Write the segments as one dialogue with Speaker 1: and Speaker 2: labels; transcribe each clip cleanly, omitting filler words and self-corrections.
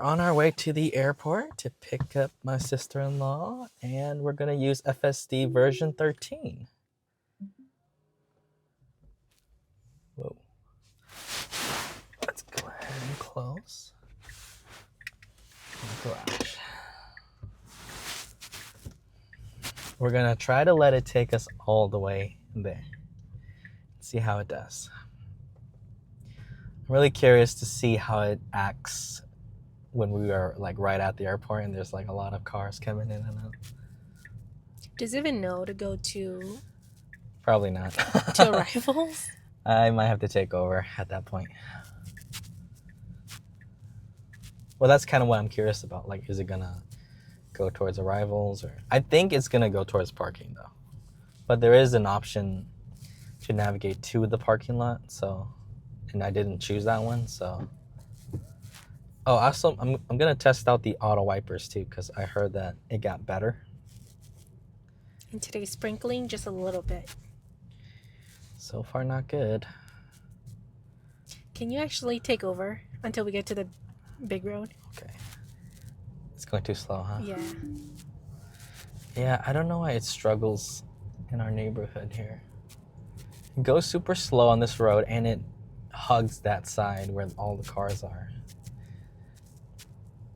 Speaker 1: On our way to the airport to pick up my sister-in-law, and we're going to use FSD version 13. Whoa. Let's go ahead and close the garage. We're going to try to let it take us all the way there. See how it does. I'm really curious to see how it acts when we are like right at the airport and there's like a lot of cars coming in and out.
Speaker 2: Does it even know to go to
Speaker 1: Probably not.
Speaker 2: to arrivals?
Speaker 1: I might have to take over at that point. Well, that's kind of what I'm curious about. Like, is it gonna go towards arrivals, or I think it's gonna go towards parking though. But there is an option to navigate to the parking lot, so, and I didn't choose that one, so. Oh, also, I'm gonna test out the auto wipers too, because I heard that it got better.
Speaker 2: And today's sprinkling just a little bit.
Speaker 1: So far, not good.
Speaker 2: Can you actually take over until we get to the big road?
Speaker 1: Okay. It's going too slow, huh?
Speaker 2: Yeah.
Speaker 1: Yeah, I don't know why it struggles in our neighborhood here. It goes super slow on this road, and it hugs that side where all the cars are.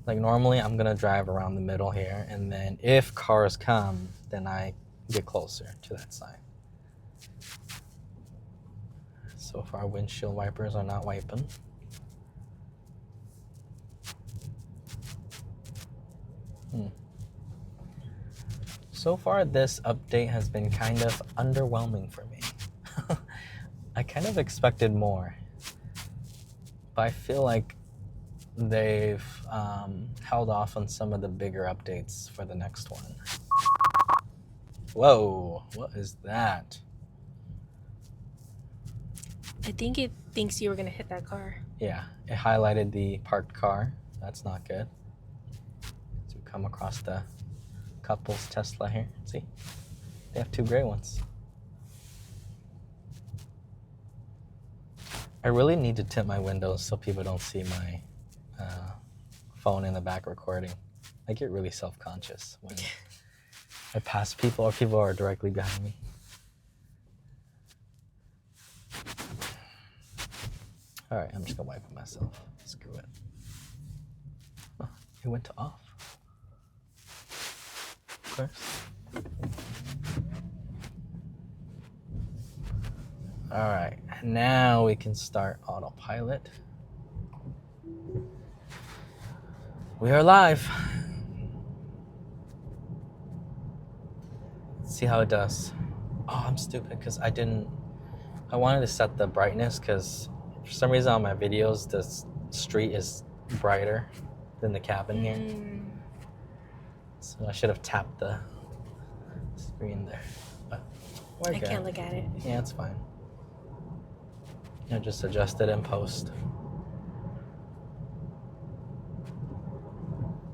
Speaker 1: Like, normally I'm gonna drive around the middle here, and then if cars come, then I get closer to that side. So far, windshield wipers are not wiping. So far, this update has been kind of underwhelming for me. I kind of expected more, but I feel like they've held off on some of the bigger updates for the next one. Whoa, what is that?
Speaker 2: I think it thinks you were going to hit that car.
Speaker 1: Yeah, it highlighted the parked car. That's not good. So we come across the couple's Tesla here. See? They have two gray ones. I really need to tint my windows so people don't see my phone in the back recording. I get really self-conscious when I pass people or people are directly behind me. All right, I'm just gonna wipe it myself. Screw it. Oh, it went to off. Of course. All right, now we can start autopilot. We are live. Let's see how it does. Oh, I'm stupid because I wanted to set the brightness because for some reason on my videos, the street is brighter than the cabin here. So I should have tapped the screen there. But
Speaker 2: I can't look at it.
Speaker 1: Yeah, it's fine. I just adjust it in post.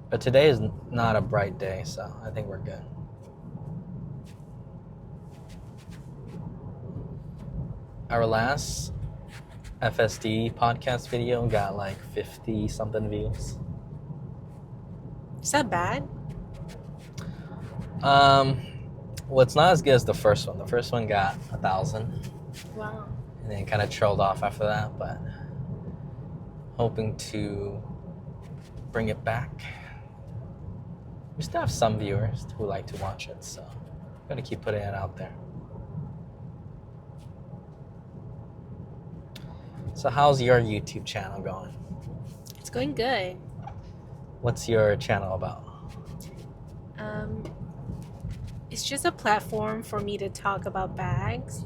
Speaker 1: But today is not a bright day, so I think we're good. Our last FSD podcast video got like 50 something views.
Speaker 2: Is that bad?
Speaker 1: Well, it's not as good as the first one. The first one got 1,000.
Speaker 2: Wow.
Speaker 1: And then kind of trailed off after that, but hoping to bring it back. We still have some viewers who like to watch it, so I'm gonna keep putting it out there. So how's your YouTube channel going?
Speaker 2: It's going good.
Speaker 1: What's your channel about?
Speaker 2: It's just a platform for me to talk about bags.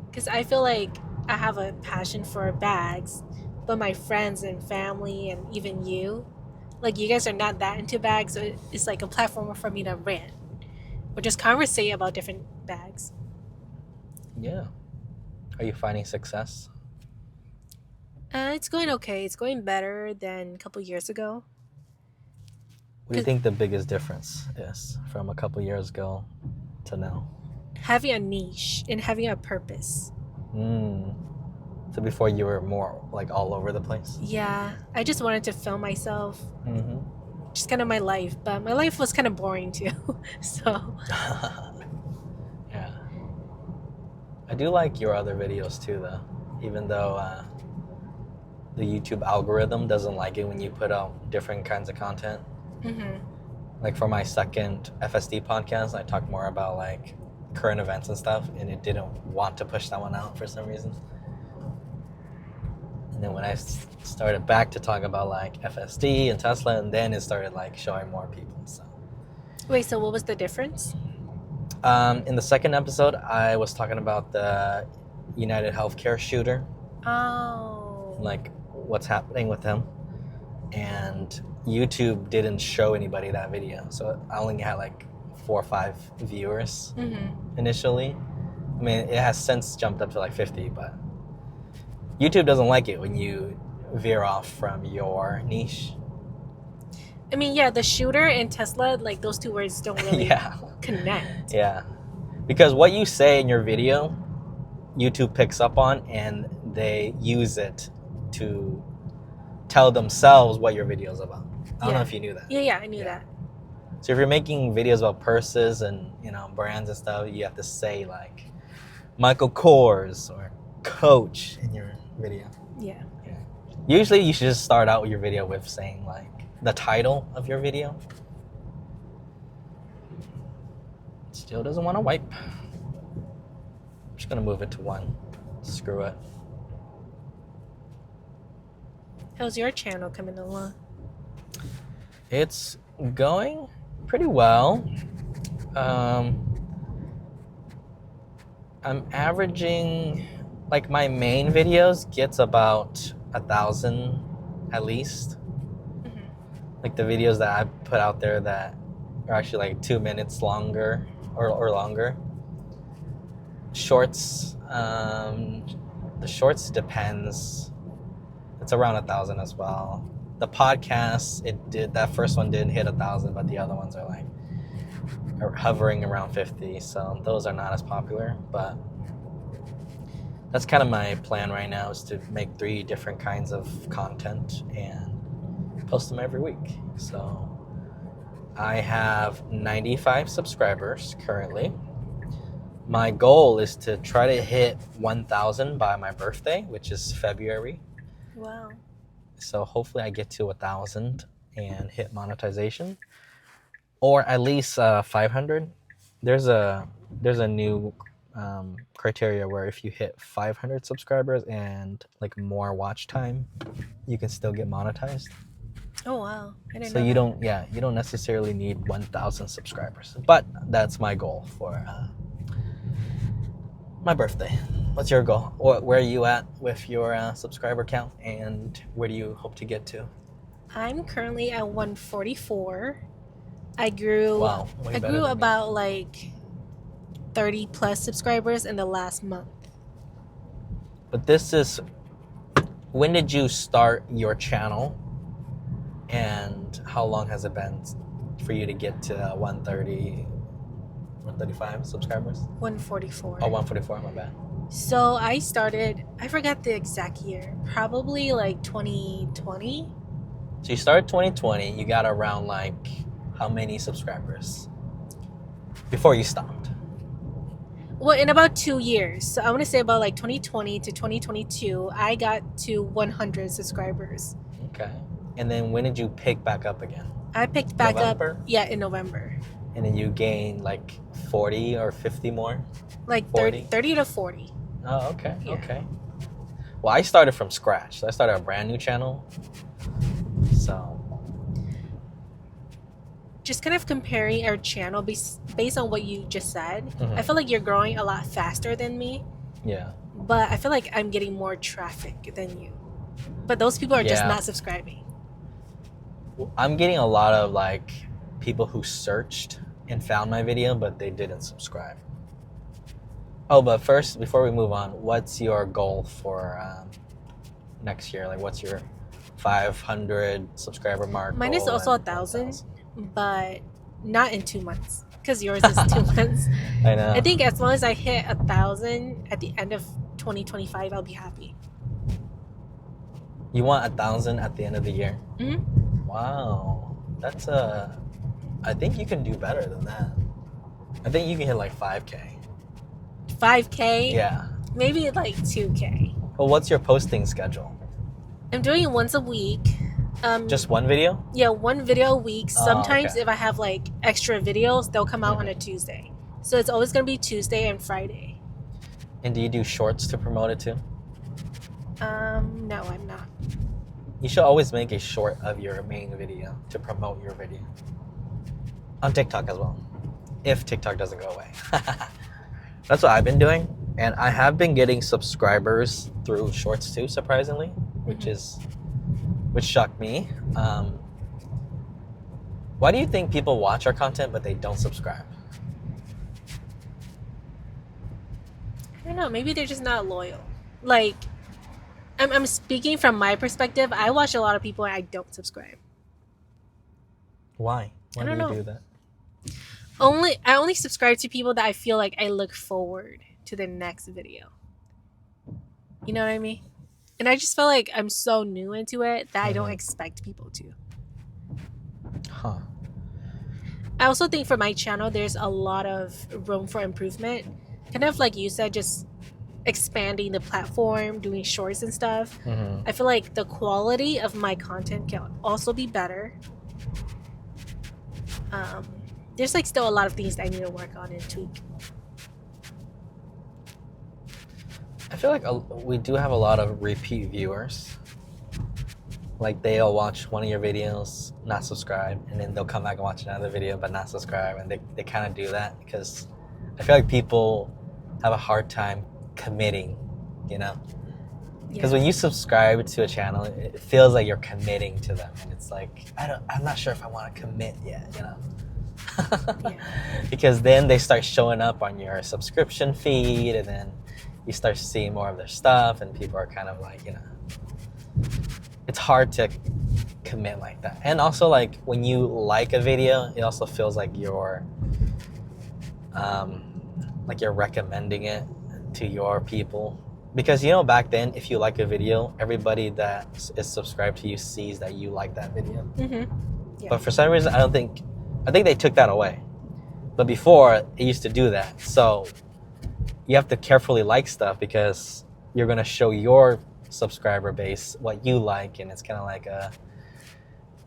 Speaker 2: Because I feel like I have a passion for bags, but my friends and family and even you, like you guys are not that into bags, so it's like a platform for me to rant or just conversate about different bags.
Speaker 1: Yeah. Are you finding success?
Speaker 2: It's going okay. It's going better than a couple years ago.
Speaker 1: What do you think the biggest difference is from a couple years ago to now?
Speaker 2: Having a niche and having a purpose.
Speaker 1: So before you were more like all over the place?
Speaker 2: Yeah, I just wanted to film myself.
Speaker 1: Mm-hmm.
Speaker 2: Just kind of my life, but my life was kind of boring too. So
Speaker 1: Yeah. I do like your other videos too, though. Even though the YouTube algorithm doesn't like it when you put out different kinds of content. Like for my second FSD podcast, I talked more about like current events and stuff, and it didn't want to push that one out for some reason. And then when I started back to talk about like FSD and Tesla, and then it started like showing more people. So
Speaker 2: wait, so what was the difference?
Speaker 1: in the second episode, I was talking about the United Healthcare shooter,
Speaker 2: Oh.
Speaker 1: like what's happening with him, and YouTube didn't show anybody that video, so I only had like 4 or 5 viewers initially. I mean, it has since jumped up to like 50, but YouTube doesn't like it when you veer off from your niche.
Speaker 2: I mean, yeah, the shooter and Tesla, like those two words don't really connect.
Speaker 1: Yeah, because what you say in your video, YouTube picks up on, and they use it to tell themselves what your video is about. I don't know if you knew that.
Speaker 2: Yeah, I knew that.
Speaker 1: So if you're making videos about purses and brands and stuff, you have to say like Michael Kors or Coach in your video.
Speaker 2: Yeah.
Speaker 1: Usually you should just start out your video with saying like the title of your video. Still doesn't want to wipe. I'm just gonna move it to 1. Screw it.
Speaker 2: How's your channel coming along?
Speaker 1: It's going pretty well. I'm averaging, like my main videos gets about 1,000 at least. Like the videos that I put out there that are actually like 2 minutes longer or longer. Shorts, the shorts depends. It's around 1,000 as well. The podcast, that first one didn't hit 1,000, but the other ones are like hovering around 50. So those are not as popular, but that's kind of my plan right now, is to make 3 different kinds of content and post them every week. So I have 95 subscribers currently. My goal is to try to hit 1,000 by my birthday, which is February.
Speaker 2: Wow.
Speaker 1: So hopefully I get to 1,000 and hit monetization, or at least 500. There's a new criteria where if you hit 500 subscribers and like more watch time, you can still get monetized.
Speaker 2: Oh wow! I didn't know.
Speaker 1: So you don't necessarily need 1,000 subscribers, but that's my goal for my birthday. What's your goal? Or where are you at with your subscriber count, and where do you hope to get to?
Speaker 2: I'm currently at 144. I grew
Speaker 1: Me.
Speaker 2: about like 30 plus subscribers in the last month.
Speaker 1: But when did you start your channel, and how long has it been for you to get to 130, 135 subscribers?
Speaker 2: 144.
Speaker 1: Oh, 144, my bad.
Speaker 2: So I forgot the exact year, probably like 2020.
Speaker 1: So you started 2020, you got around like how many subscribers before you stopped?
Speaker 2: Well, in about 2 years. So I want to say about like 2020 to 2022, I got to 100 subscribers.
Speaker 1: Okay. And then when did you pick back up again?
Speaker 2: I picked back
Speaker 1: November?
Speaker 2: up, yeah, in November.
Speaker 1: And then you gained like 40 or 50 more?
Speaker 2: Like 30 to 40.
Speaker 1: Oh, okay.
Speaker 2: Yeah.
Speaker 1: Okay. Well, I started from scratch. So I started a brand new channel. So
Speaker 2: just kind of comparing our channel based on what you just said, I feel like you're growing a lot faster than me.
Speaker 1: Yeah.
Speaker 2: But I feel like I'm getting more traffic than you. But those people are just not subscribing.
Speaker 1: I'm getting a lot of like people who searched and found my video, but they didn't subscribe. Oh, but first, before we move on, what's your goal for next year? Like, what's your 500 subscriber mark?
Speaker 2: Mine is also 1,000, but not in 2 months, because yours is 2 months.
Speaker 1: I know.
Speaker 2: I think as long as I hit 1,000 at the end of 2025, I'll be happy.
Speaker 1: You want 1,000 at the end of the year?
Speaker 2: Mm-hmm.
Speaker 1: Wow. That's I think you can do better than that. I think you can hit like 5K.
Speaker 2: 5K?
Speaker 1: Yeah.
Speaker 2: Maybe like 2K.
Speaker 1: Well, what's your posting schedule?
Speaker 2: I'm doing it once a week.
Speaker 1: Just one video?
Speaker 2: Yeah, one video a week. Sometimes
Speaker 1: okay.
Speaker 2: if I have like extra videos, they'll come out on a Tuesday. So it's always going to be Tuesday and Friday.
Speaker 1: And do you do shorts to promote it too?
Speaker 2: No, I'm not.
Speaker 1: You should always make a short of your main video to promote your video. On TikTok as well. If TikTok doesn't go away. That's what I've been doing. And I have been getting subscribers through shorts too, surprisingly, which shocked me. Why do you think people watch our content but they don't subscribe?
Speaker 2: I don't know. Maybe they're just not loyal. Like, I'm speaking from my perspective. I watch a lot of people and I don't subscribe.
Speaker 1: Why? Why do you do that?
Speaker 2: I only subscribe to people that I feel like I look forward to the next video. You know what I mean? And I just feel like I'm so new into it that I don't expect people to.
Speaker 1: Huh.
Speaker 2: I also think for my channel, there's a lot of room for improvement. Kind of like you said, just expanding the platform, doing shorts and stuff. I feel like the quality of my content can also be better. There's like still a lot of things that I need to work on and tweak.
Speaker 1: I feel like we do have a lot of repeat viewers. Like they'll watch one of your videos, not subscribe, and then they'll come back and watch another video but not subscribe, and they kind of do that because I feel like people have a hard time committing, you know? Because when you subscribe to a channel, it feels like you're committing to them, and it's like I'm not sure if I want to commit yet, you know? Because then they start showing up on your subscription feed, and then you start seeing more of their stuff, and people are kind of like, you know, it's hard to commit like that. And also, like, when you like a video, it also feels like you're recommending it to your people. Because, you know, back then, if you like a video, everybody that is subscribed to you sees that you like that video. But for some reason, I think they took that away. But before, it used to do that. So you have to carefully like stuff because you're going to show your subscriber base what you like, and it's kind of like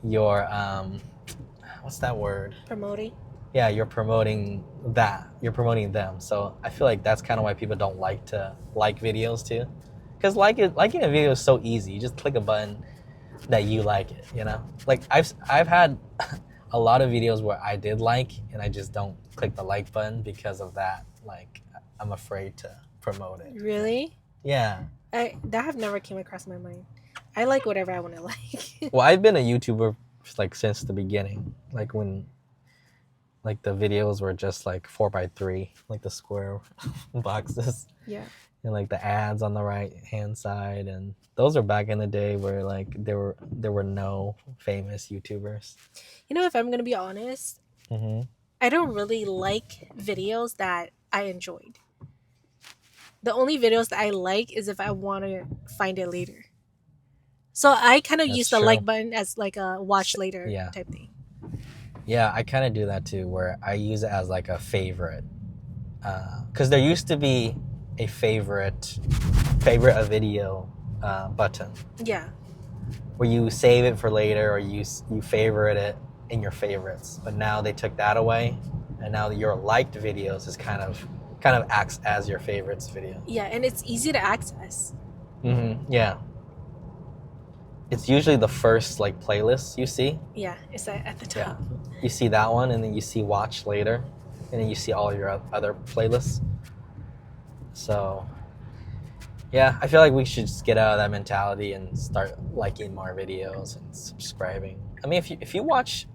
Speaker 1: your what's that word?
Speaker 2: Promoting?
Speaker 1: Yeah, you're promoting that. You're promoting them. So I feel like that's kind of why people don't like to like videos too. Because liking a video is so easy. You just click a button that you like it, you know? Like I've had a lot of videos where I did like, and I just don't click the like button because of that. Like, I'm afraid to promote it.
Speaker 2: Really?
Speaker 1: Yeah.
Speaker 2: That have never came across my mind. I like whatever I want to like.
Speaker 1: Well, I've been a YouTuber like since the beginning. Like when like the videos were just like 4x3, like the square boxes.
Speaker 2: Yeah.
Speaker 1: And like the ads on the right hand side, and those are back in the day where like there were no famous YouTubers.
Speaker 2: You know, if I'm gonna be honest, I don't really like videos that I enjoyed. The only videos that I like is if I want to find it later. So I kind of use the like button as like a watch later type thing.
Speaker 1: Yeah, I kind of do that too, where I use it as like a favorite. Because there used to be a favorite a video button.
Speaker 2: Yeah.
Speaker 1: Where you save it for later, or you favorite it in your favorites. But now they took that away, and now your liked videos is kind of acts as your favorites video.
Speaker 2: Yeah, and it's easy to access.
Speaker 1: Yeah. It's usually the first like playlist you see.
Speaker 2: Yeah, it's at the top.
Speaker 1: Yeah. You see that one, and then you see watch later, and then you see all your other playlists. So, yeah, I feel like we should just get out of that mentality and start liking more videos and subscribing. I mean, if you watch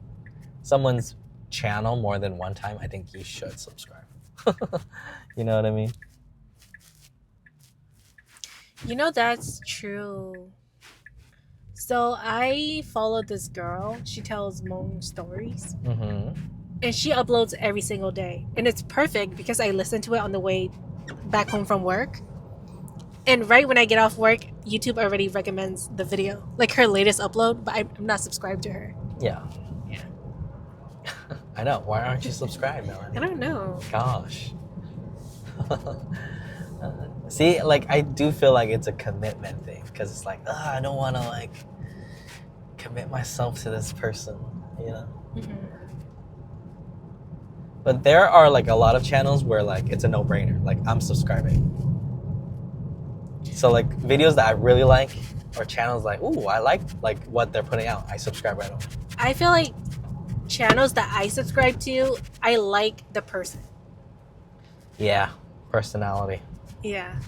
Speaker 1: someone's channel more than one time, I think you should subscribe. You know what I mean?
Speaker 2: You know, that's true. So I followed this girl. She tells Hmong stories. And she uploads every single day. And it's perfect because I listen to it on the way back home from work. And right when I get off work, YouTube already recommends the video, like her latest upload, but I'm not subscribed to her.
Speaker 1: Yeah.
Speaker 2: Yeah.
Speaker 1: I know. Why aren't you subscribed, Melanie?
Speaker 2: I don't know.
Speaker 1: Gosh. See, like I do feel like it's a commitment thing because it's like, I don't want to like commit myself to this person, you know.
Speaker 2: Mm-hmm.
Speaker 1: But there are like a lot of channels where like it's a no-brainer. Like I'm subscribing. So like videos that I really like or channels like, ooh, I like what they're putting out. I subscribe right away.
Speaker 2: I feel like channels that I subscribe to, I like the person.
Speaker 1: Yeah, personality.
Speaker 2: Yeah.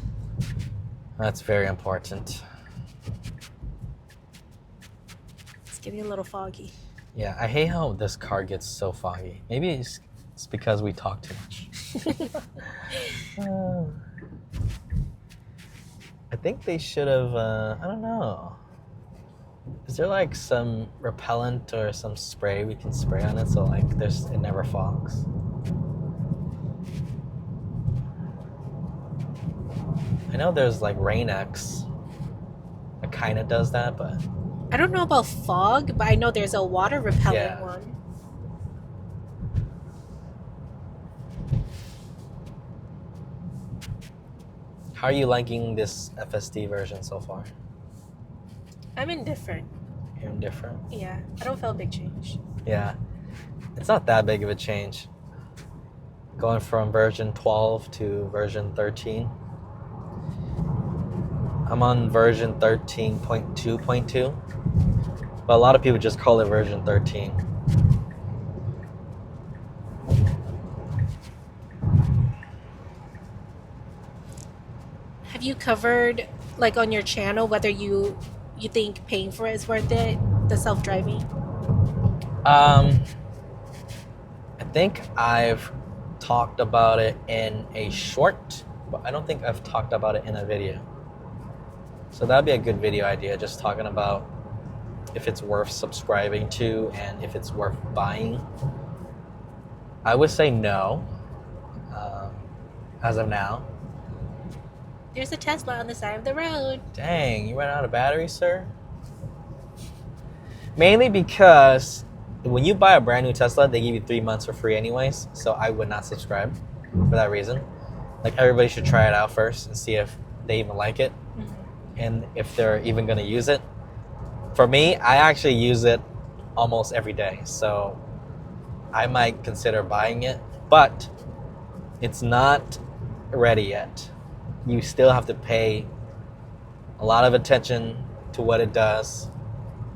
Speaker 1: That's very important.
Speaker 2: It's getting a little foggy.
Speaker 1: Yeah, I hate how this car gets so foggy. Maybe it's because we talk too much. I think they should have, I don't know. Is there like some repellent or some spray we can spray on it so like it never fogs? I know there's like Rain-X that kind of does that, but...
Speaker 2: I don't know about fog, but I know there's a water repellent one.
Speaker 1: How are you liking this FSD version so far?
Speaker 2: I'm indifferent.
Speaker 1: You're indifferent?
Speaker 2: Yeah, I don't feel a big change.
Speaker 1: Yeah, it's not that big of a change. Going from version 12 to version 13. I'm on version 13.2.2, but a lot of people just call it version 13.
Speaker 2: Have you covered, like on your channel, whether you think paying for it is worth it, the self-driving?
Speaker 1: I think I've talked about it in a short, but I don't think I've talked about it in a video. So that'd be a good video idea, just talking about if it's worth subscribing to and if it's worth buying. I would say no, as of now.
Speaker 2: There's a Tesla on the side of the road.
Speaker 1: Dang, you ran out of battery, sir? Mainly because when you buy a brand new Tesla, they give you 3 months for free anyways, so I would not subscribe for that reason. Like everybody should try it out first and see if they even like it. And if they're even going to use it. For me, I actually use it almost every day, so I might consider buying it, but it's not ready yet. You still have to pay a lot of attention to what it does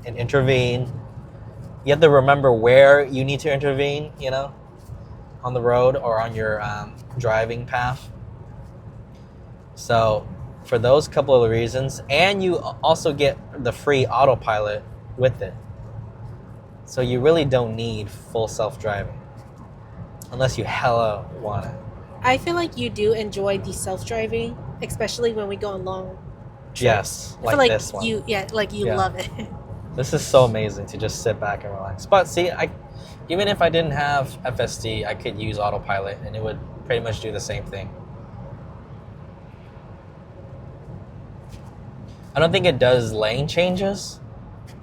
Speaker 1: and intervene. You have to remember where you need to intervene, you know, on the road or on your driving path. So for those couple of reasons, and you also get the free autopilot with it. So you really don't need full self-driving unless you hella want it.
Speaker 2: I feel like you do enjoy the self-driving, especially when we go on long trips.
Speaker 1: Yes,
Speaker 2: I feel like
Speaker 1: this one.
Speaker 2: you love it.
Speaker 1: This is so amazing to just sit back and relax. But see, even if I didn't have FSD, I could use autopilot and it would pretty much do the same thing. I don't think it does lane changes,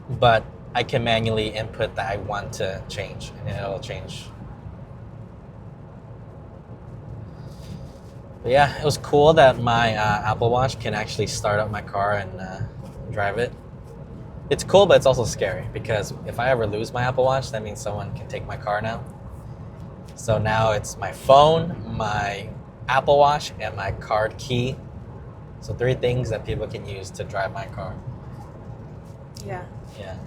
Speaker 1: but I can manually input that I want to change, and it'll change. But yeah, it was cool that my Apple Watch can actually start up my car and drive it. It's cool, but it's also scary, because if I ever lose my Apple Watch, that means someone can take my car now. So now it's my phone, my Apple Watch, and my card key. So 3 things that people can use to drive my car.
Speaker 2: Yeah.
Speaker 1: Yeah.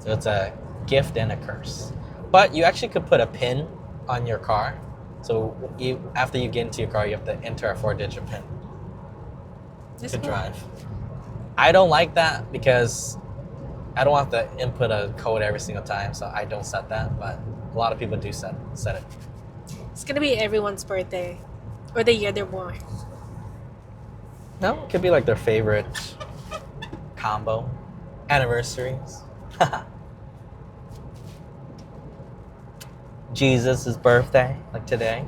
Speaker 1: So it's a gift and a curse. But you actually could put a pin on your car. So after you get into your car, you have to enter a 4-digit pin to drive. I don't like that because I don't have to input a code every single time, so I don't set that. But a lot of people do set it.
Speaker 2: It's gonna be everyone's birthday, or the year they're born.
Speaker 1: No, it could be like their favorite combo. Anniversaries. Jesus' birthday, like today.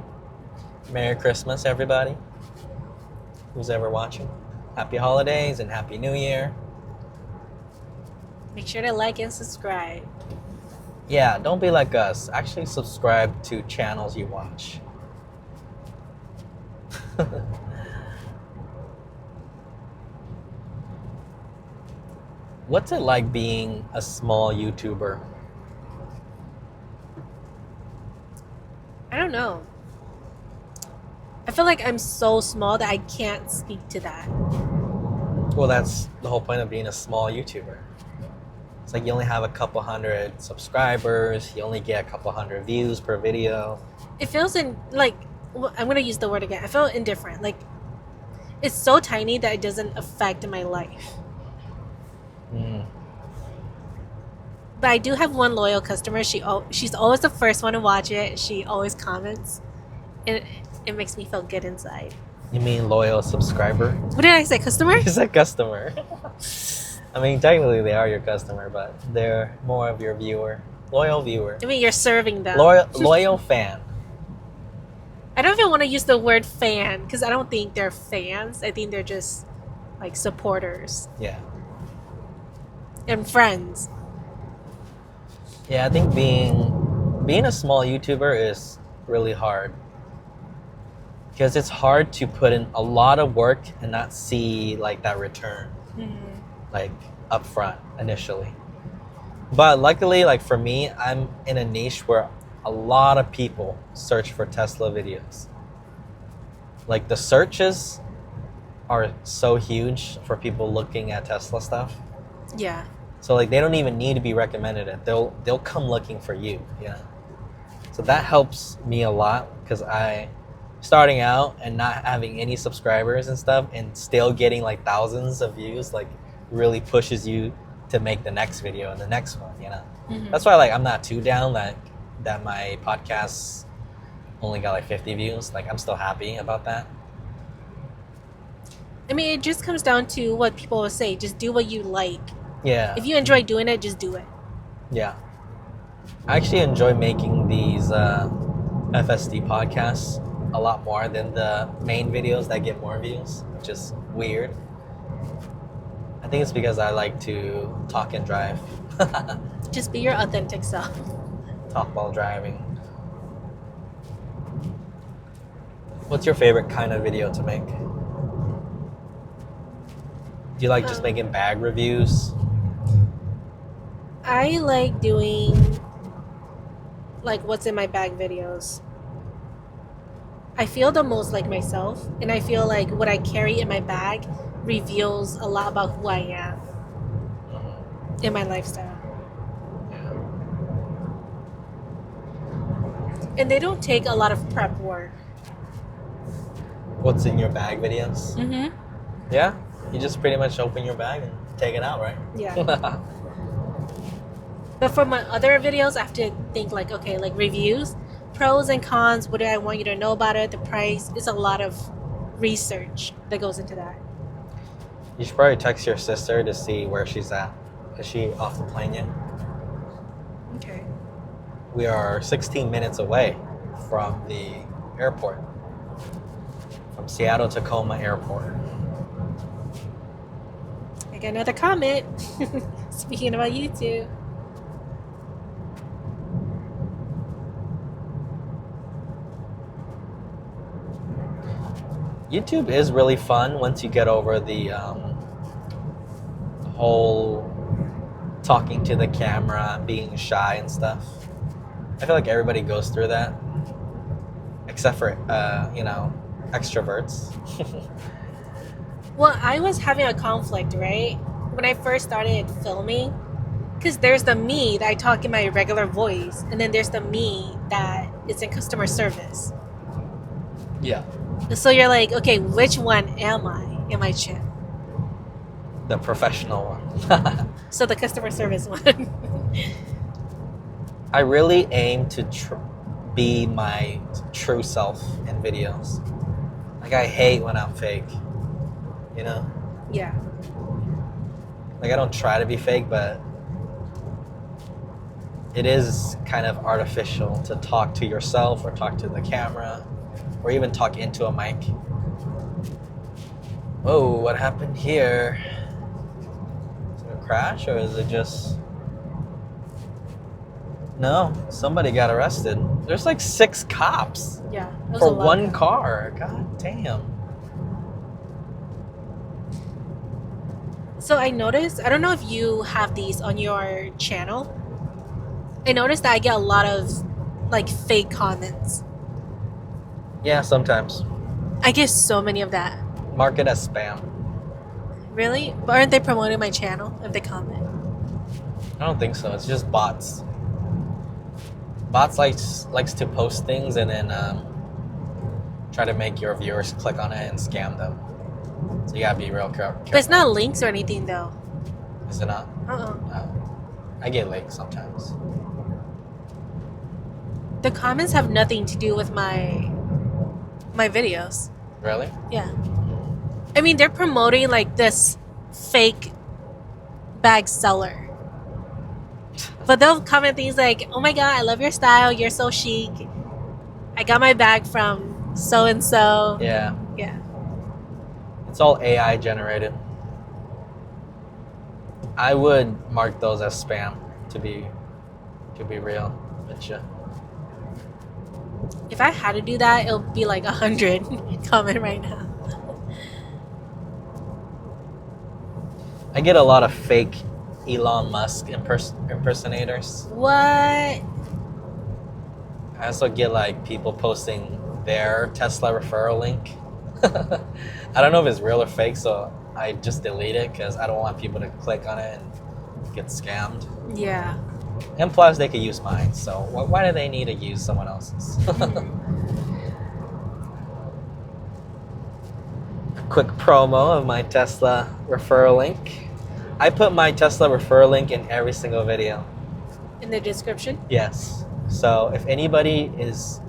Speaker 1: Merry Christmas, everybody. Who's ever watching. Happy holidays and Happy New Year.
Speaker 2: Make sure to like and subscribe.
Speaker 1: Yeah, don't be like us. Actually subscribe to channels you watch. What's it like being a small YouTuber?
Speaker 2: I don't know. I feel like I'm so small that I can't speak to that.
Speaker 1: Well, that's the whole point of being a small YouTuber. It's like you only have a couple hundred subscribers, you only get a couple hundred views per video.
Speaker 2: It feels I'm going to use the word again. I feel indifferent. Like, it's so tiny that it doesn't affect my life. But I do have one loyal customer. She's always the first one to watch it. She always comments. And it makes me feel good inside.
Speaker 1: You mean loyal subscriber?
Speaker 2: What did I say? Customer?
Speaker 1: You said customer. I mean, technically they are your customer, but they're more of your viewer. Loyal viewer.
Speaker 2: I mean, you're serving them.
Speaker 1: Loyal fan.
Speaker 2: I don't even want to use the word fan because I don't think they're fans. I think they're just like supporters.
Speaker 1: Yeah.
Speaker 2: And friends.
Speaker 1: Yeah, I think being a small YouTuber is really hard. Because it's hard to put in a lot of work and not see like that return. Like up front initially. But luckily, like for me, I'm in a niche where a lot of people search for Tesla videos. Like the searches are so huge for people looking at Tesla stuff.
Speaker 2: Yeah.
Speaker 1: So like they don't even need to be recommended it. They'll come looking for you. Yeah. So that helps me a lot because starting out and not having any subscribers and stuff and still getting like thousands of views like really pushes you to make the next video and the next one, you know. That's why like I'm not too down that my podcasts only got like 50 views. Like I'm still happy about that.
Speaker 2: I mean, it just comes down to what people will say. Just do what you like.
Speaker 1: Yeah.
Speaker 2: If you enjoy doing it, just do it.
Speaker 1: Yeah. I actually enjoy making these FSD podcasts a lot more than the main videos that get more views, which is weird. I think it's because I like to talk and drive.
Speaker 2: Just be your authentic self.
Speaker 1: Talk while driving. What's your favorite kind of video to make? Do you like just making bag reviews?
Speaker 2: I like doing like what's in my bag videos. I feel the most like myself, and I feel like what I carry in my bag reveals a lot about who I am in my lifestyle.
Speaker 1: Yeah.
Speaker 2: And they don't take a lot of prep work.
Speaker 1: What's in your bag videos? Yeah? You just pretty much open your bag and take it out, right?
Speaker 2: Yeah. But for my other videos, I have to think like, okay, like reviews, pros and cons, what do I want you to know about it, the price. It's a lot of research that goes into that.
Speaker 1: You should probably text your sister to see where she's at. Is she off the plane yet?
Speaker 2: Okay.
Speaker 1: We are 16 minutes away from the airport. From Seattle-Tacoma Airport.
Speaker 2: I got another comment. Speaking about YouTube.
Speaker 1: YouTube is really fun once you get over the whole talking to the camera, being shy and stuff. I feel like everybody goes through that, except for extroverts.
Speaker 2: Well, I was having a conflict, right? When I first started filming, because there's the me that I talk in my regular voice, and then there's the me that is in customer service.
Speaker 1: Yeah.
Speaker 2: So you're like, okay, which one am I in my chip?
Speaker 1: The professional one.
Speaker 2: So the customer service one.
Speaker 1: I really aim to be my true self in videos. Like I hate when I'm fake, you know?
Speaker 2: Yeah.
Speaker 1: Like I don't try to be fake, but it is kind of artificial to talk to yourself or talk to the camera or even talk into a mic. Oh, what happened here? Is it a crash or is it just... No, somebody got arrested. There's like 6 cops
Speaker 2: Yeah, it was
Speaker 1: for
Speaker 2: a lot
Speaker 1: one
Speaker 2: of
Speaker 1: car. God damn.
Speaker 2: So I noticed, I don't know if you have these on your channel. I noticed that I get a lot of like fake comments.
Speaker 1: Yeah, sometimes.
Speaker 2: I get so many of that.
Speaker 1: Mark it as spam.
Speaker 2: Really? But aren't they promoting my channel if they comment?
Speaker 1: I don't think so. It's just bots. Bots likes to post things and then try to make your viewers click on it and scam them. So you gotta be real careful.
Speaker 2: But it's not links or anything though.
Speaker 1: Is it not?
Speaker 2: Uh-uh.
Speaker 1: I get links sometimes.
Speaker 2: The comments have nothing to do with my videos.
Speaker 1: Really?
Speaker 2: Yeah. I mean, they're promoting like this fake bag seller. But they'll comment things like, "Oh my god, I love your style. You're so chic. I got my bag from so and so."
Speaker 1: Yeah.
Speaker 2: Yeah.
Speaker 1: It's all AI generated. I would mark those as spam to be real. But yeah.
Speaker 2: If I had to do that, it'll be like 100 comment right now.
Speaker 1: I get a lot of fake Elon Musk impersonators.
Speaker 2: What?
Speaker 1: I also get like people posting their Tesla referral link. I don't know if it's real or fake, so I just delete it because I don't want people to click on it and get scammed.
Speaker 2: Yeah.
Speaker 1: And plus, they could use mine, so why do they need to use someone else's? A quick promo of my Tesla referral link. I put my Tesla referral link in every single video.
Speaker 2: In the description?
Speaker 1: Yes. So if anybody is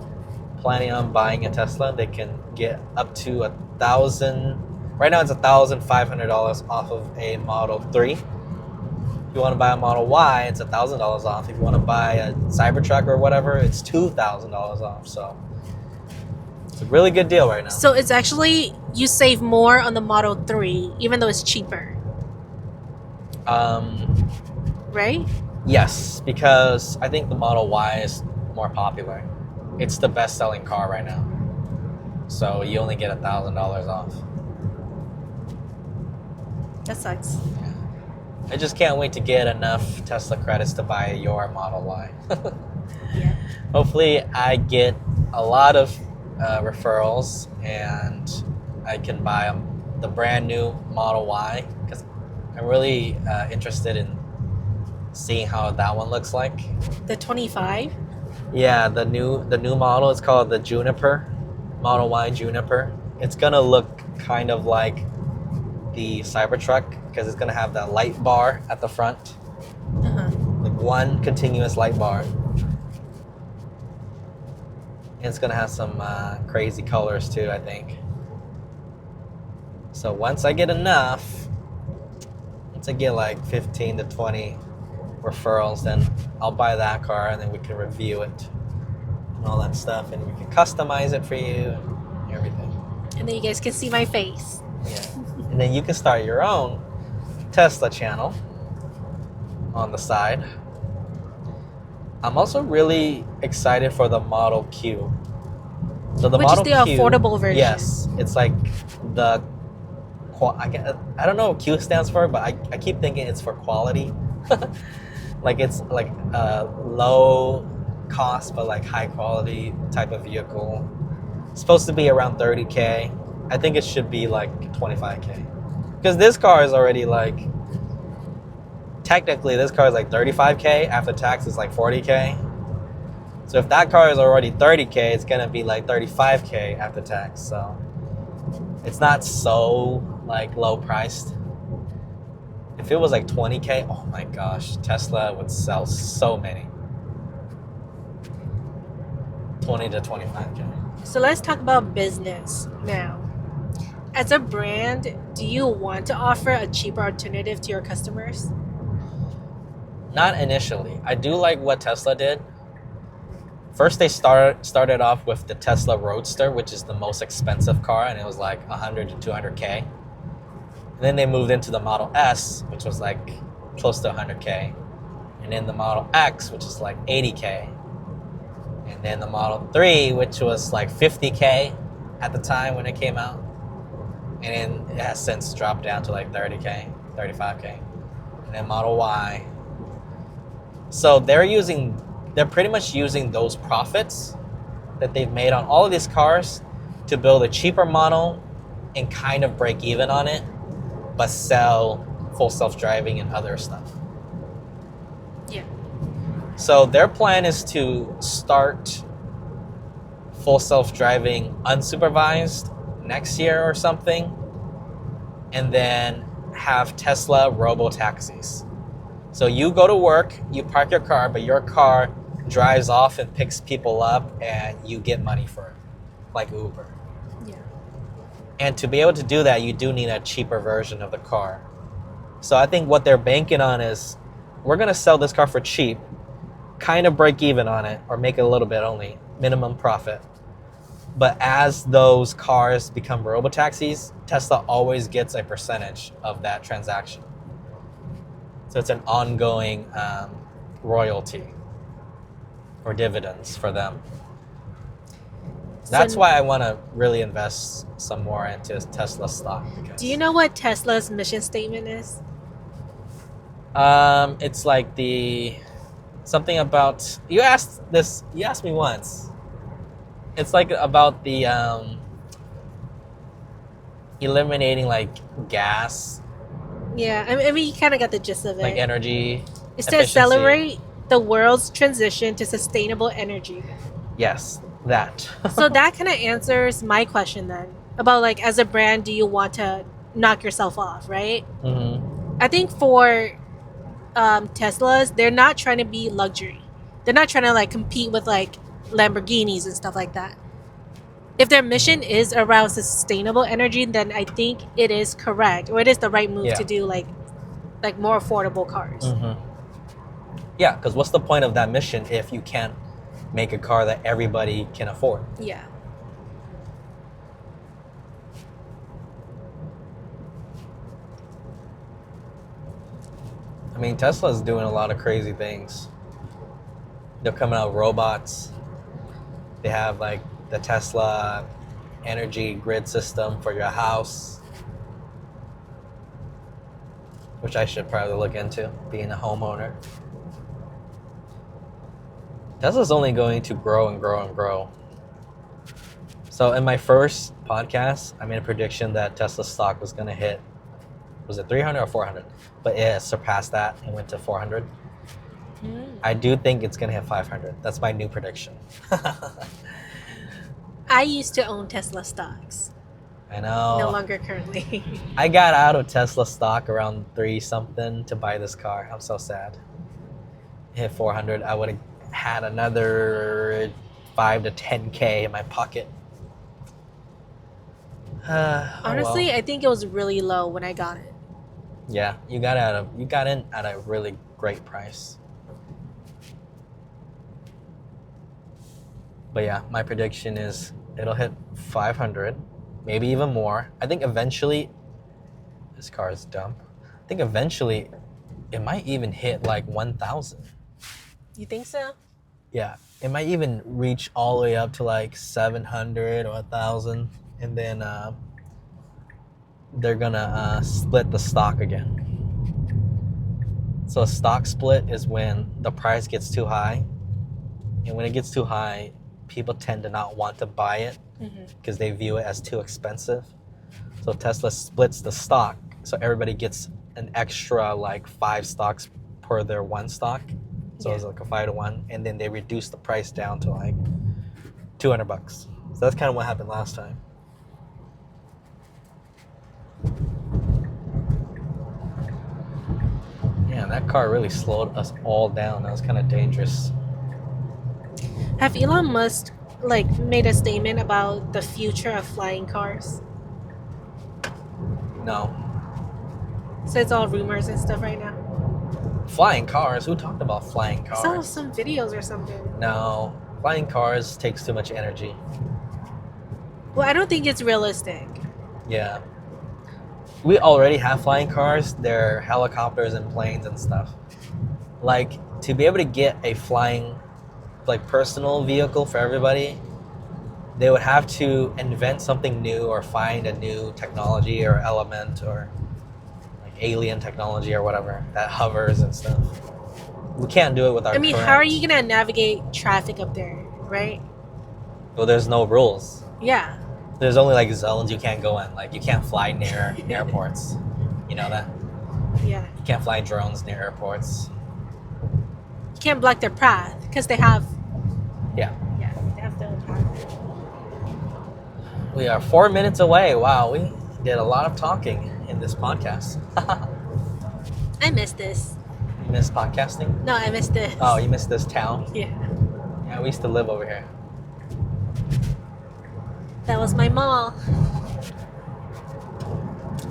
Speaker 1: planning on buying a Tesla, they can get up to $1,000. Right now it's $1,500 off of a Model 3. If you want to buy a Model Y, it's $1,000 off. If you want to buy a Cybertruck or whatever, it's $2,000 off. So it's a really good deal right now.
Speaker 2: So it's actually, you save more on the Model 3, even though it's cheaper. Right?
Speaker 1: Yes, because I think the Model Y is more popular. It's the best-selling car right now. So you only get $1,000 off.
Speaker 2: That sucks.
Speaker 1: I just can't wait to get enough Tesla credits to buy your Model Y.
Speaker 2: Yeah.
Speaker 1: Hopefully I get a lot of referrals and I can buy the brand new Model Y because I'm really interested in seeing how that one looks like.
Speaker 2: The 25?
Speaker 1: Yeah, the new model is called the Juniper, Model Y Juniper. It's gonna look kind of like the Cybertruck because it's gonna have that light bar at the front, like one continuous light bar. And it's gonna have some crazy colors too, I think. So once I get enough, once I get like 15 to 20 referrals, then I'll buy that car and then we can review it and all that stuff and we can customize it for you and everything.
Speaker 2: And then you guys can see my face.
Speaker 1: Yeah. And then you can start your own Tesla channel on the side. I'm also really excited for the Model Q. So the
Speaker 2: Which
Speaker 1: Model
Speaker 2: is the
Speaker 1: Q,
Speaker 2: affordable version.
Speaker 1: Yes, it's like the I don't know what Q stands for, but I keep thinking it's for quality. Like it's like a low cost but like high quality type of vehicle. It's supposed to be around 30K. I think it should be like 25K. Because this car is already like, technically this car is like 35K, after tax is like 40K. So if that car is already 30K, it's gonna be like 35K after tax. So it's not so like low priced. If it was like 20K, oh my gosh, Tesla would sell so many. 20 to 25K.
Speaker 2: So let's talk about business now. As a brand, do you want to offer a cheaper alternative to your customers?
Speaker 1: Not initially. I do like what Tesla did. First, they started off with the Tesla Roadster, which is the most expensive car, and it was like 100 to 200K. And then they moved into the Model S, which was like close to 100K. And then the Model X, which is like 80K. And then the Model 3, which was like 50K at the time when it came out. And then it has since dropped down to like 30K, 35K. And then Model Y. So they're pretty much using those profits that they've made on all of these cars to build a cheaper model and kind of break even on it, but sell full self-driving and other stuff.
Speaker 2: Yeah.
Speaker 1: So their plan is to start full self-driving unsupervised next year or something, and then have Tesla RoboTaxis. So you go to work, you park your car, but your car drives off and picks people up and you get money for it, like Uber.
Speaker 2: Yeah.
Speaker 1: And to be able to do that, you do need a cheaper version of the car. So I think what they're banking on is, we're going to sell this car for cheap, kind of break even on it, or make it a little bit only, minimum profit. But as those cars become robotaxis, Tesla always gets a percentage of that transaction. So it's an ongoing royalty or dividends for them. That's why I want to really invest some more into Tesla stock.
Speaker 2: Do you know what Tesla's mission statement is?
Speaker 1: It's like something about, you asked me once. It's like about the eliminating like gas.
Speaker 2: Yeah, I mean, you kind of got the gist of it.
Speaker 1: Like energy.
Speaker 2: It's to accelerate the world's transition to sustainable energy.
Speaker 1: Yes, that.
Speaker 2: So that kind of answers my question then about, like, as a brand, do you want to knock yourself off, right?
Speaker 1: Mm-hmm.
Speaker 2: I think for Teslas, they're not trying to be luxury. They're not trying to like compete with like Lamborghinis and stuff like that. If their mission is around sustainable energy, then I think it is correct, or it is the right move to do like more affordable cars.
Speaker 1: Mm-hmm. Yeah, because what's the point of that mission if you can't make a car that everybody can afford?
Speaker 2: Yeah.
Speaker 1: I mean, Tesla's doing a lot of crazy things. They're coming out with robots. They have like the Tesla energy grid system for your house, which I should probably look into, being a homeowner. Tesla's only going to grow and grow and grow. So in my first podcast, I made a prediction that Tesla stock was going to hit, was it 300 or 400? But it surpassed that and went to 400. I do think it's going to hit 500. That's my new prediction.
Speaker 2: I used to own Tesla stocks.
Speaker 1: I know.
Speaker 2: No longer currently.
Speaker 1: I got out of Tesla stock around 3 something to buy this car. I'm so sad. It hit 400. I would have had another 5 to 10K in my pocket.
Speaker 2: Honestly, well. I think it was really low when I got it.
Speaker 1: Yeah, you got in at a really great price. But yeah, my prediction is it'll hit 500, maybe even more. I think eventually, this car is dumb. I think eventually it might even hit like 1,000.
Speaker 2: You think so?
Speaker 1: Yeah, it might even reach all the way up to like 700 or 1,000, and then they're gonna split the stock again. So a stock split is when the price gets too high, and when it gets too high, people tend to not want to buy it because they view it as too expensive. So Tesla splits the stock, so everybody gets an extra like 5 stocks per their 1 stock. So it's like a 5 to 1, and then they reduce the price down to like $200. So that's kind of what happened last time. Yeah, that car really slowed us all down. That was kind of dangerous.
Speaker 2: Have Elon Musk like made a statement about the future of flying cars?
Speaker 1: No.
Speaker 2: So it's all rumors and stuff right now.
Speaker 1: Flying cars? Who talked about flying cars?
Speaker 2: I saw some videos or something.
Speaker 1: No. Flying cars takes too much energy.
Speaker 2: Well, I don't think it's realistic.
Speaker 1: Yeah. we already have flying cars. They're helicopters and planes and stuff. Like, to be able to get a flying, like, personal vehicle for everybody, they would have to invent something new or find a new technology or element or like alien technology or whatever that hovers and stuff. We can't do it with our current...
Speaker 2: how are you gonna navigate traffic up there, right?
Speaker 1: Well, there's no rules.
Speaker 2: Yeah.
Speaker 1: There's only like zones you can't go in. Like, you can't fly near airports. You know that?
Speaker 2: Yeah.
Speaker 1: You can't fly drones near airports.
Speaker 2: You can't block their path because they have.
Speaker 1: Yeah.
Speaker 2: Yeah, they have their own path.
Speaker 1: We are 4 minutes away. Wow, we did a lot of talking in this podcast.
Speaker 2: I miss this.
Speaker 1: You miss podcasting?
Speaker 2: No, I miss this.
Speaker 1: Oh, you miss this town?
Speaker 2: Yeah.
Speaker 1: Yeah, we used to live over here.
Speaker 2: That was my mall.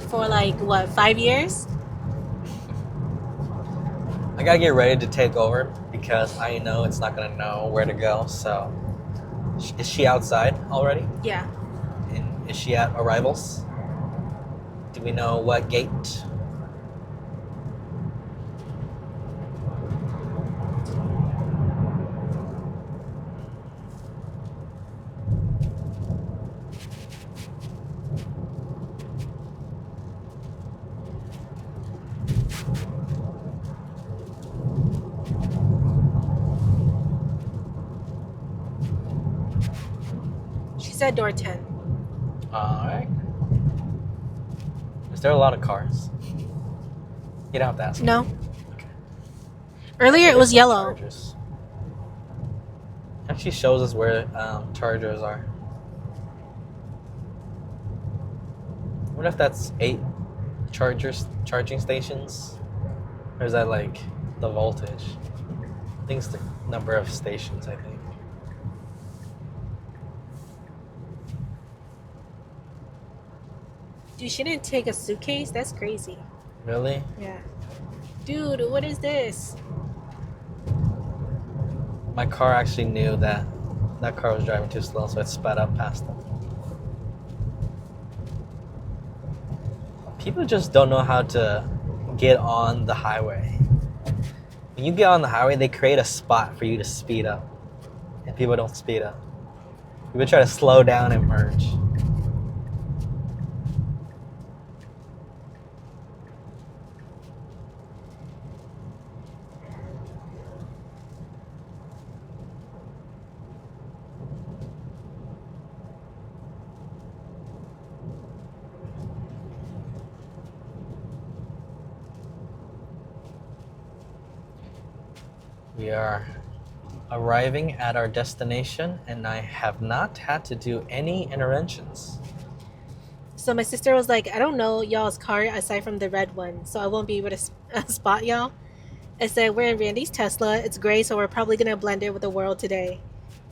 Speaker 2: For like, what, 5 years?
Speaker 1: I gotta get ready to take over because I know it's not gonna know where to go. So, is she outside already?
Speaker 2: Yeah.
Speaker 1: And is she at arrivals? Do we know what gate?
Speaker 2: She's at door 10.
Speaker 1: Alright. Is there a lot of cars? You don't have to ask.
Speaker 2: No. Earlier it was yellow.
Speaker 1: Chargers. Actually shows us where chargers are. I wonder if that's 8 charging stations? Or is that like the voltage? I think it's the number of stations, I think.
Speaker 2: Dude, she didn't take a suitcase? That's crazy.
Speaker 1: Really?
Speaker 2: Yeah. Dude, what is this?
Speaker 1: My car actually knew that that car was driving too slow, so it sped up past them. People just don't know how to get on the highway. When you get on the highway, they create a spot for you to speed up. And people don't speed up. People try to slow down and merge. We are arriving at our destination, and I have not had to do any interventions.
Speaker 2: So my sister was like, I don't know y'all's car aside from the red one, so I won't be able to spot y'all. I said, we're in Randy's Tesla. It's gray, so we're probably going to blend it with the world today.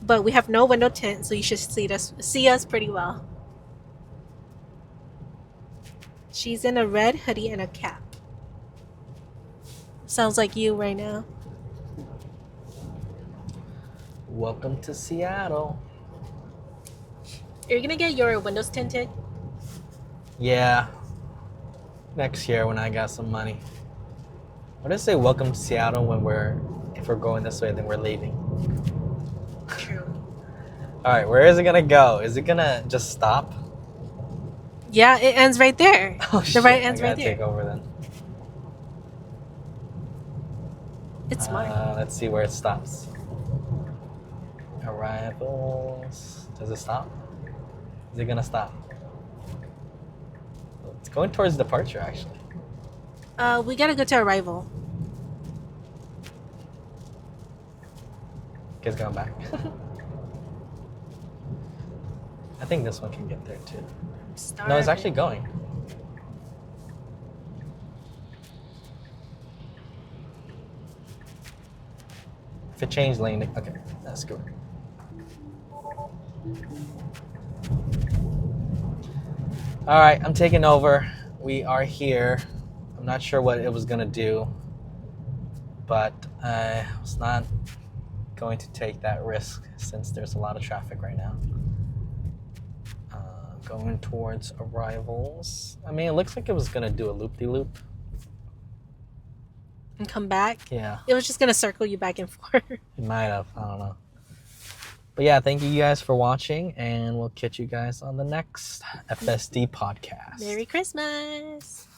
Speaker 2: But we have no window tint, so you should see us pretty well. She's in a red hoodie and a cap. Sounds like you right now.
Speaker 1: Welcome to Seattle.
Speaker 2: You're gonna get your windows tinted?
Speaker 1: Yeah. Next year when I got some money. What does it say welcome to Seattle when if we're going this way, then we're leaving?
Speaker 2: True.
Speaker 1: Alright, where is it gonna go? Is it gonna just stop?
Speaker 2: Yeah, it ends right there.
Speaker 1: Oh,
Speaker 2: the
Speaker 1: shit.
Speaker 2: right ends
Speaker 1: I
Speaker 2: right
Speaker 1: gotta
Speaker 2: there.
Speaker 1: take over then.
Speaker 2: It's mine.
Speaker 1: Let's see where it stops. Arrivals. Does it stop? Is it gonna stop? It's going towards departure, actually.
Speaker 2: We gotta go to arrival.
Speaker 1: Kids going back. I think this one can get there too. No, it's actually going. If it changed lane, okay, that's good. All right, I'm taking over. We are here. I'm not sure what it was gonna do, but I was not going to take that risk since there's a lot of traffic right now. Going towards arrivals. I mean, it looks like it was gonna do a loop-de-loop.
Speaker 2: And come back?
Speaker 1: Yeah.
Speaker 2: It was just gonna circle you back and forth.
Speaker 1: It might have. I don't know. But yeah, thank you guys for watching, and we'll catch you guys on the next FSD podcast.
Speaker 2: Merry Christmas!